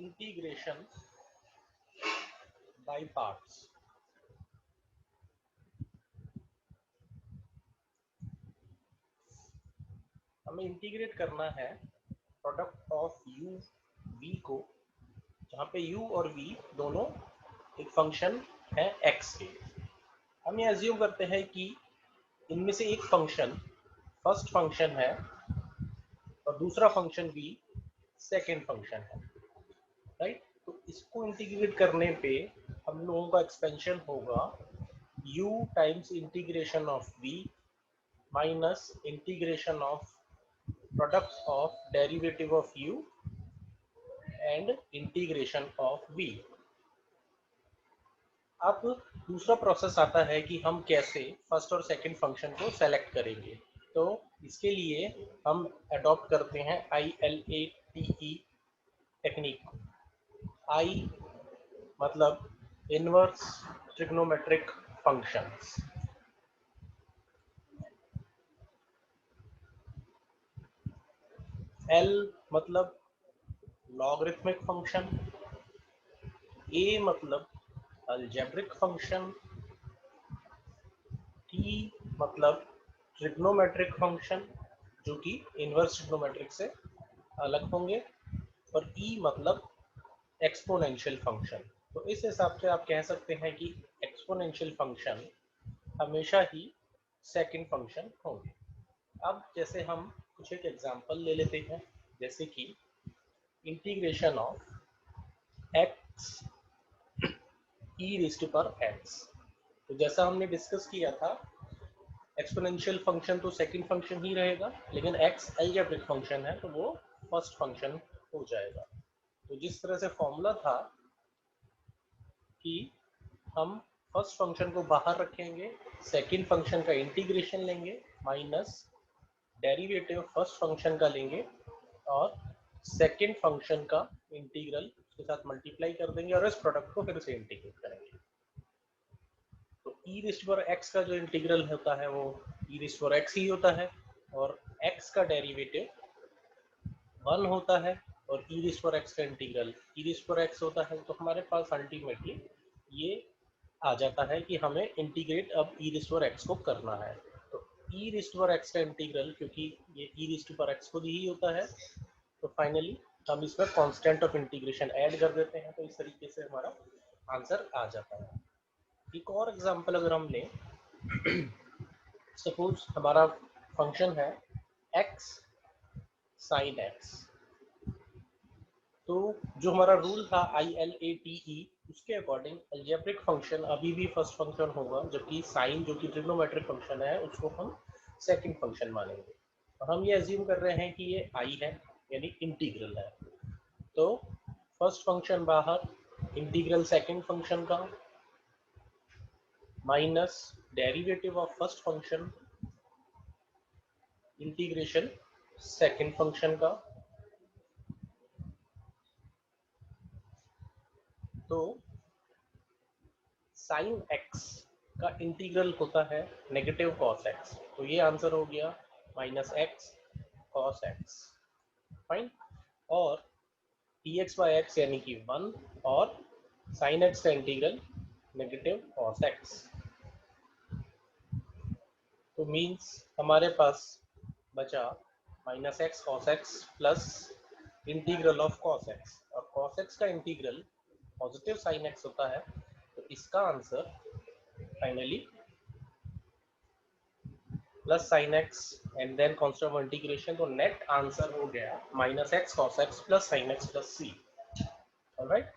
Integration by parts. हमें integrate करना है प्रोडक्ट ऑफ u v को, जहाँ पे u और v दोनों एक फंक्शन है x के। हम ये अज्यूम करते हैं कि इनमें से एक फंक्शन फर्स्ट फंक्शन है और दूसरा फंक्शन v सेकेंड फंक्शन है, राइट। तो इसको इंटीग्रेट करने पे हम लोगों का एक्सपेंशन होगा u times integration of v minus integration of product of derivative of u and integration of v। अब दूसरा प्रोसेस आता है कि हम कैसे फर्स्ट और सेकंड फंक्शन को सेलेक्ट करेंगे। तो इसके लिए हम अडॉप्ट करते हैं ILATE टेक्निक। I मतलब इनवर्स ट्रिग्नोमेट्रिक फंक्शंस, L मतलब लॉगरिथमिक फंक्शन, A मतलब अलजेब्रिक फंक्शन, T मतलब ट्रिग्नोमेट्रिक फंक्शन जो कि इनवर्स ट्रिग्नोमेट्रिक से अलग होंगे, और E मतलब एक्सपोनेंशियल फंक्शन। तो इस हिसाब से आप कह सकते हैं कि एक्सपोनेंशियल फंक्शन हमेशा ही सेकंड फंक्शन होंगे। अब जैसे हम कुछ एक एग्जांपल ले लेते हैं, जैसे कि integration of x e raised to power x। तो जैसा हमने डिस्कस किया था, एक्सपोनेंशियल फंक्शन तो सेकंड फंक्शन ही रहेगा, लेकिन x अलजेब्रिक फंक्शन है तो वो फर्स्ट फंक्शन हो जाएगा। तो जिस तरह से फॉर्मूला था कि हम फर्स्ट फंक्शन को बाहर रखेंगे, सेकंड फंक्शन का इंटीग्रेशन लेंगे, माइनस डेरिवेटिव फर्स्ट फंक्शन का लेंगे और सेकंड फंक्शन का इंटीग्रल उसके साथ मल्टीप्लाई कर देंगे और इस प्रोडक्ट को फिर से इंटीग्रेट करेंगे। तो e raised to power x का जो इंटीग्रल होता है वो e raised to power x ही होता है, और x का डेरिवेटिव 1 होता है, और e raised to power x का integral e raised to power x होता है। तो हमारे पास अल्टीमेटली ये आ जाता है कि हमें इंटीग्रेट अब e raised to power x को करना है। तो e raised to power x का इंटीग्रल, क्योंकि ये e raised to power x खुद ही होता है, तो फाइनली हम इसमें कांस्टेंट ऑफ इंटीग्रेशन ऐड कर देते हैं। तो इस तरीके से हमारा आंसर आ जाता है। एक और एग्जांपल अगर हम लें, सपोज हमारा फंक्शन है x sin x। तो जो हमारा रूल था ILATE, उसके अकॉर्डिंग अलजेब्रिक फंक्शन अभी भी फर्स्ट फंक्शन होगा, जबकि साइन जो कि ट्रिग्नोमेट्रिक फंक्शन है उसको हम सेकंड फंक्शन मानेंगे। और हम ये अज्यूम कर रहे हैं कि ये आई है, यानी इंटीग्रल है। तो फर्स्ट फंक्शन बाहर, इंटीग्रल सेकंड फंक्शन का minus derivative of first function integration second function का। तो साइन x का इंटीग्रल होता है नेगेटिव कॉस x, तो ये आंसर हो गया minus x cos x, fine. और dx बाई एक्स यानी कि 1, और साइन x का इंटीग्रल नेगेटिव कॉस x। तो मीन्स हमारे पास बचा minus x cos x plus integral of cos x, और कॉस एक्स का इंटीग्रल पॉजिटिव साइन एक्स होता है। तो इसका answer finally plus sine x and then constant of integration, तो नेट आंसर हो गया minus x cos x plus sine x plus C. Alright.